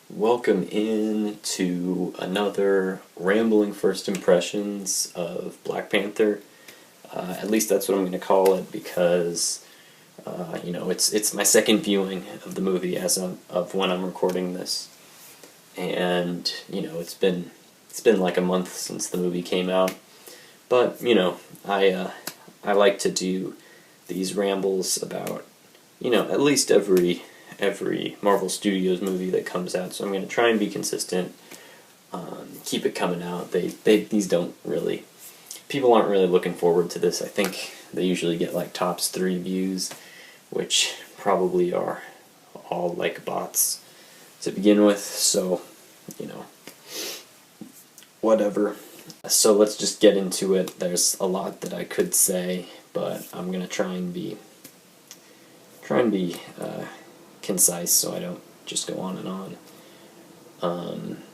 Welcome in to another rambling first impressions of Black Panther. At least that's what I'm going to call it because it's my second viewing of the movie as of when I'm recording this, and it's been like a month since the movie came out. But I like to do these rambles about at least every Marvel Studios movie that comes out. So I'm going to try and be consistent, keep it coming out. These don't really, people aren't really looking forward to this. I think they usually get like tops 3 views, which probably are all like bots to begin with. So whatever. So let's just get into it. There's a lot that I could say, but I'm gonna try and be concise so I don't just go on and on.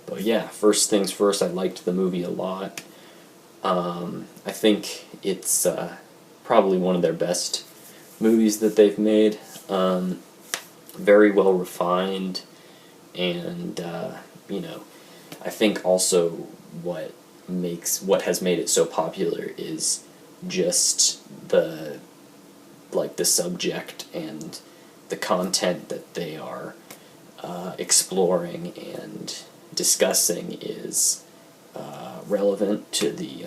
But yeah, first things first, I liked the movie a lot. I think it's probably one of their best movies that they've made. Very well refined, and I think also what has made it so popular is just the subject and the content that they are exploring and discussing is relevant to the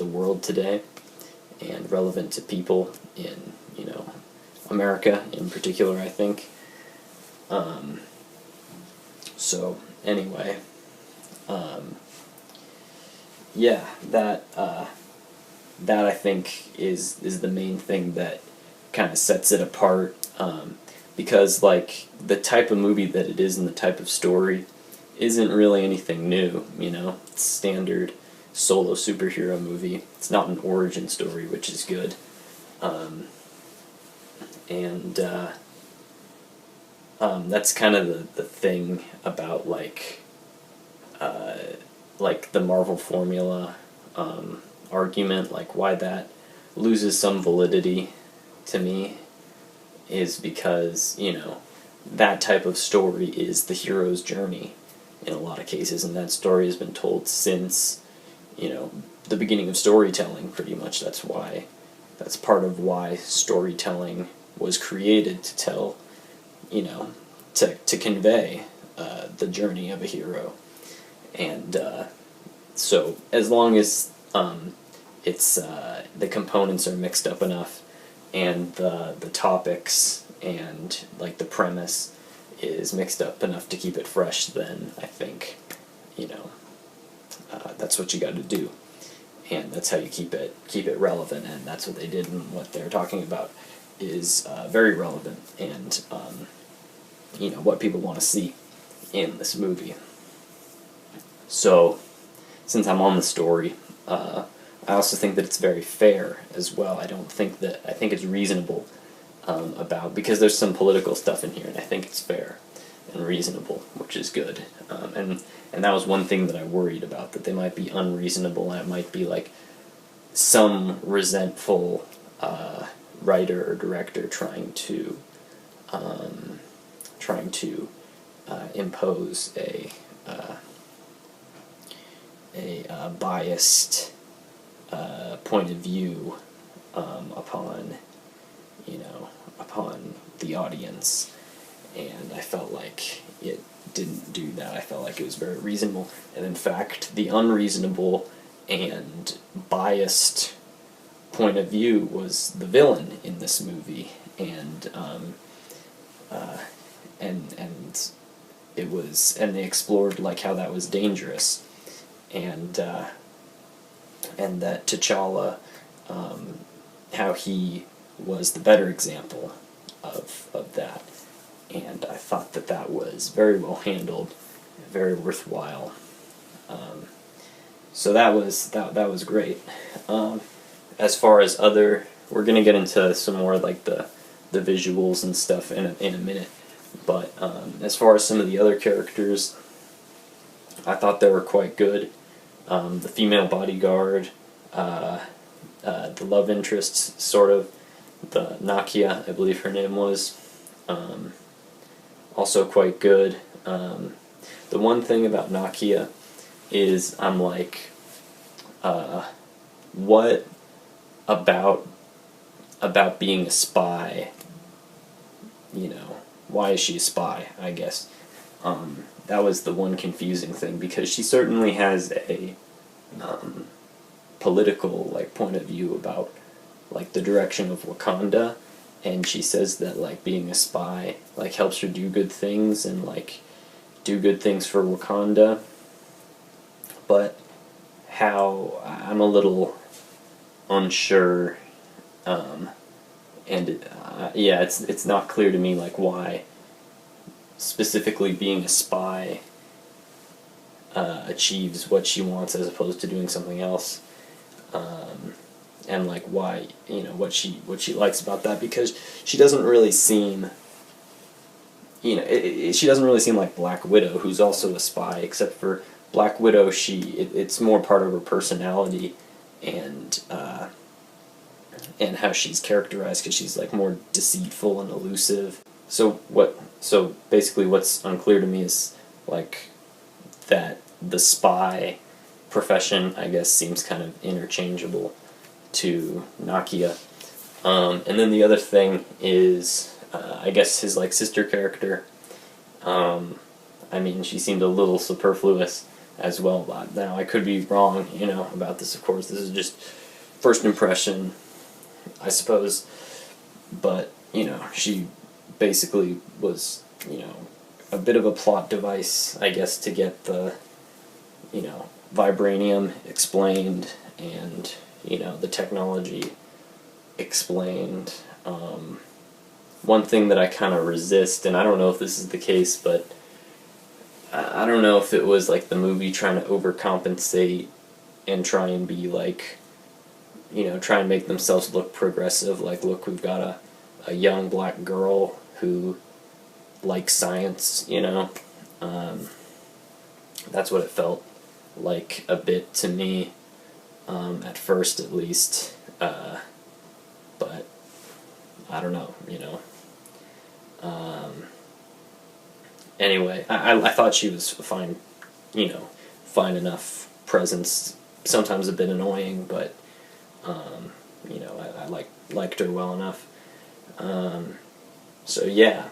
world today, and relevant to people in America in particular, I think. So anyway, yeah, that I think is the main thing that kind of sets it apart, because like the type of movie that it is and the type of story isn't really anything new. It's standard solo superhero movie. It's not an origin story, which is good. And that's kind of the thing about the Marvel formula argument, like why that loses some validity to me is because that type of story is the hero's journey in a lot of cases, and that story has been told since the beginning of storytelling, pretty much. That's part of why storytelling was created, to tell to convey the journey of a hero. And so as long as it's the components are mixed up enough, and the topics and like the premise is mixed up enough to keep it fresh, then I think that's what you got to do, and that's how you keep it relevant. And that's what they did, and what they're talking about is very relevant, and what people want to see in this movie. So since I'm on the story, I also think that it's very fair as well. I think it's reasonable, because there's some political stuff in here, and I think it's fair and reasonable, which is good. And that was one thing that I worried about, that they might be unreasonable, and it might be like some resentful writer or director trying to impose a biased point of view upon the audience. And I felt like it didn't do that. I felt like it was very reasonable, and in fact the unreasonable and biased point of view was the villain in this movie. And they explored like how that was dangerous, and that T'Challa, how he was the better example of that. And I thought that was very well handled, very worthwhile. So that was great. As far as we're gonna get into some more like the visuals and stuff in a minute. But as far as some of the other characters, I thought they were quite good. The female bodyguard, the love interest, sort of, the Nakia, I believe her name was, also quite good. The one thing about Nakia is I'm like, what about being a spy, you know, why is she a spy, I guess. That was the one confusing thing, because she certainly has a political, like, point of view about, like, the direction of Wakanda, and she says that, like, being a spy, like, helps her do good things and, like, do good things for Wakanda. But how, I'm a little unsure, and yeah, it's not clear to me, like, why specifically being a spy achieves what she wants as opposed to doing something else, and like why, you know, what she likes about that, because she doesn't really seem, you know, she doesn't really seem like Black Widow, who's also a spy, except for Black Widow, it's more part of her personality and how she's characterized, because she's like more deceitful and elusive. So basically what's unclear to me is like that the spy profession, I guess, seems kind of interchangeable to Nakia. And then the other thing is, I guess his like sister character. I mean, she seemed a little superfluous as well. Now I could be wrong, you know, about this. Of course, this is just first impression, I suppose. But you know, she basically was, you know, a bit of a plot device, I guess, to get the, you know, vibranium explained and, you know, the technology explained. One thing that I kind of resist, and I don't know if this is the case, but I don't know if it was like the movie trying to overcompensate and try and be like, you know, try and make themselves look progressive. Like, look, we've got a young black girl who likes science, you know. That's what it felt like a bit to me, at first at least. But I don't know, you know. Anyway, I thought she was fine, you know, fine enough presence. Sometimes a bit annoying, but you know, I liked her well enough. So yeah,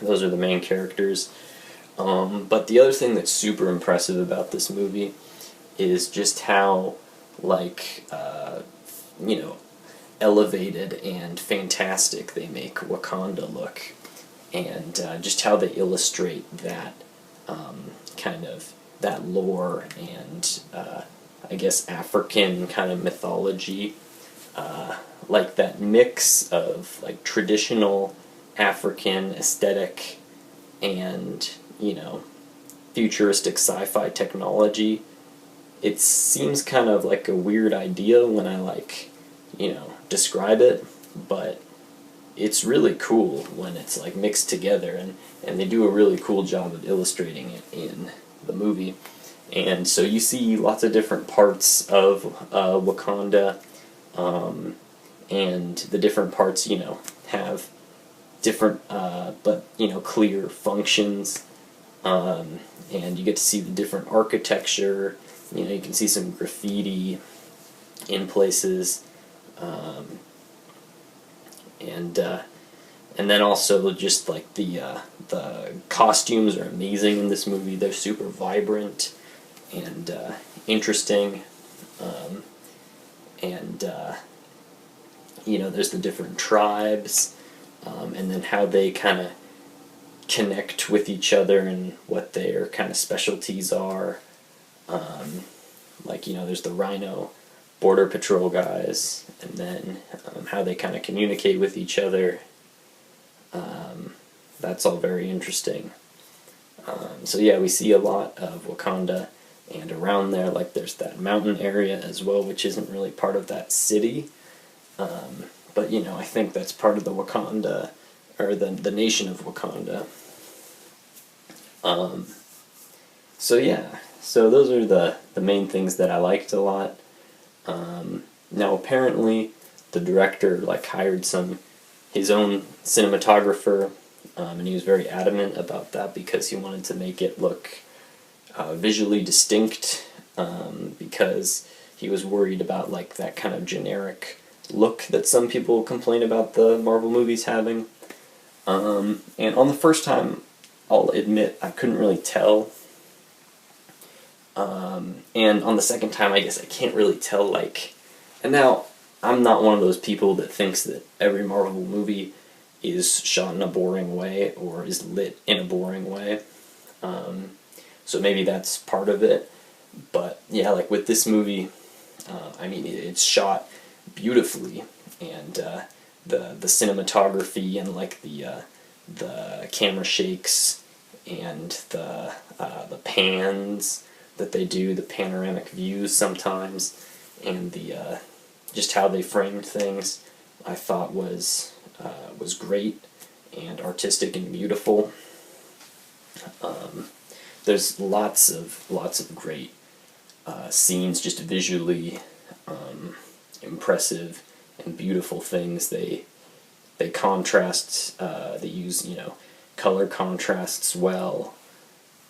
those are the main characters. But the other thing that's super impressive about this movie is just how, like, you know, elevated and fantastic they make Wakanda look, and just how they illustrate that kind of that lore and I guess African kind of mythology, like that mix of like traditional African aesthetic and, you know, futuristic sci-fi technology. It seems kind of like a weird idea when I, like, you know, describe it, but it's really cool when it's like mixed together, and they do a really cool job of illustrating it in the movie. And so you see lots of different parts of Wakanda, and the different parts, you know, have different but, you know, clear functions, and you get to see the different architecture. You know, you can see some graffiti in places, and then also just like the costumes are amazing in this movie. They're super vibrant and interesting, and you know, there's the different tribes, and then how they kind of connect with each other and what their kind of specialties are. Like, you know, there's the Rhino Border Patrol guys, and then how they kind of communicate with each other. That's all very interesting. So yeah, we see a lot of Wakanda, and around there, like, there's that mountain area as well, which isn't really part of that city. But, you know, I think that's part of the Wakanda, or the nation of Wakanda. So yeah, so those are the main things that I liked a lot. Now apparently the director, like, hired his own cinematographer, and he was very adamant about that because he wanted to make it look visually distinct, because he was worried about like that kind of generic look that some people complain about the Marvel movies having. And on the first time, I'll admit I couldn't really tell. And on the second time, I guess I can't really tell, like, and now I'm not one of those people that thinks that every Marvel movie is shot in a boring way or is lit in a boring way. So maybe that's part of it. But yeah, like with this movie, I mean, it's shot beautifully, and the cinematography and like the camera shakes and the pans that they do, the panoramic views sometimes, and the just how they framed things, I thought was great and artistic and beautiful. There's lots of great scenes, just visually impressive and beautiful things. They contrast. They use color contrasts well,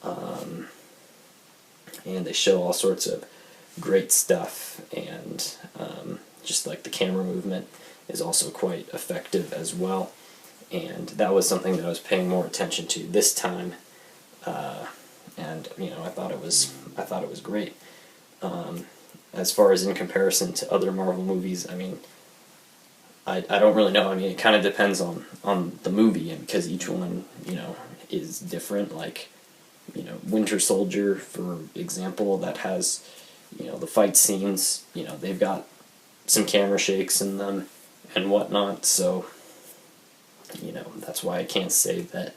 and they show all sorts of great stuff. And just like the camera movement is also quite effective as well. And that was something that I was paying more attention to this time. And I thought it was great. As far as in comparison to other Marvel movies, I mean, I don't really know. I mean, it kind of depends on the movie, and because each one is different. Like Winter Soldier, for example, that has the fight scenes. They've got some camera shakes in them and whatnot. So that's why I can't say that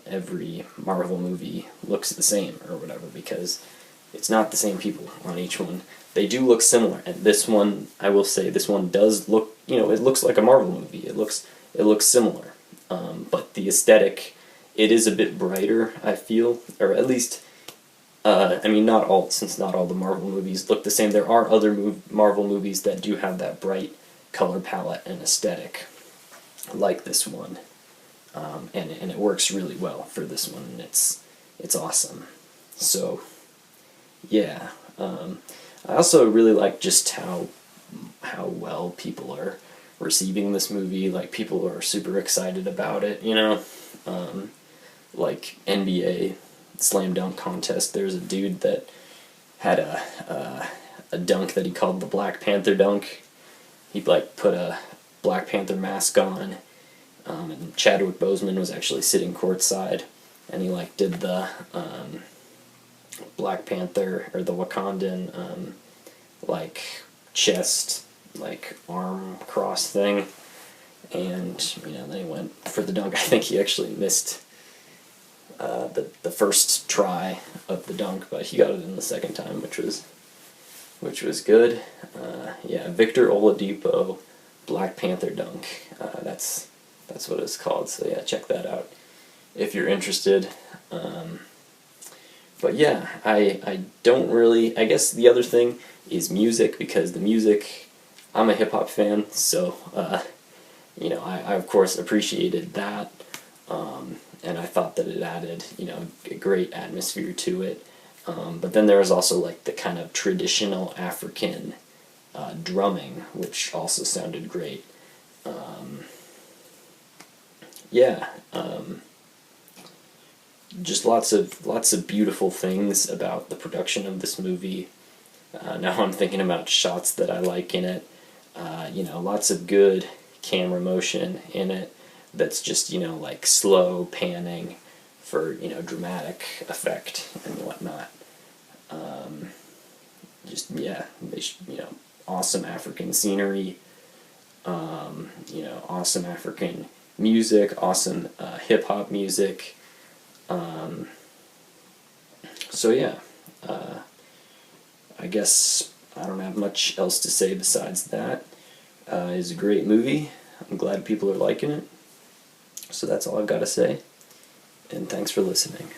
every Marvel movie looks the same or whatever, because it's not the same people on each one. They do look similar, and this one, I will say, this one does look, it looks like a Marvel movie. It looks similar, but the aesthetic, it is a bit brighter, I feel, or at least, I mean, since not all the Marvel movies look the same. There are other Marvel movies that do have that bright color palette and aesthetic, like this one. And it works really well for this one, and it's awesome. So, yeah. I also really like just how well people are receiving this movie. Like, people are super excited about it, like NBA slam dunk contest. There's a dude that had a dunk that he called the Black Panther dunk. He put a Black Panther mask on. And Chadwick Boseman was actually sitting courtside, and he did the Black Panther, or the Wakandan chest arm cross thing, and then he went for the dunk. I think he actually missed the first try of the dunk, but he got it in the second time, which was good. Yeah, Victor Oladipo Black Panther dunk. That's what it's called. So yeah, check that out if you're interested. But yeah, I don't really. I guess the other thing is music, because the music, I'm a hip hop fan, so I of course appreciated that, and I thought that it added a great atmosphere to it. But then there was also the kind of traditional African drumming, which also sounded great. Yeah, just lots of beautiful things about the production of this movie. Now I'm thinking about shots that I like in it. Lots of good camera motion in it. That's just slow panning for dramatic effect and whatnot. Just yeah, awesome African scenery. Awesome African music, awesome hip hop music. So yeah, I guess I don't have much else to say besides that. It's a great movie. I'm glad people are liking it. So that's all I've got to say, and thanks for listening.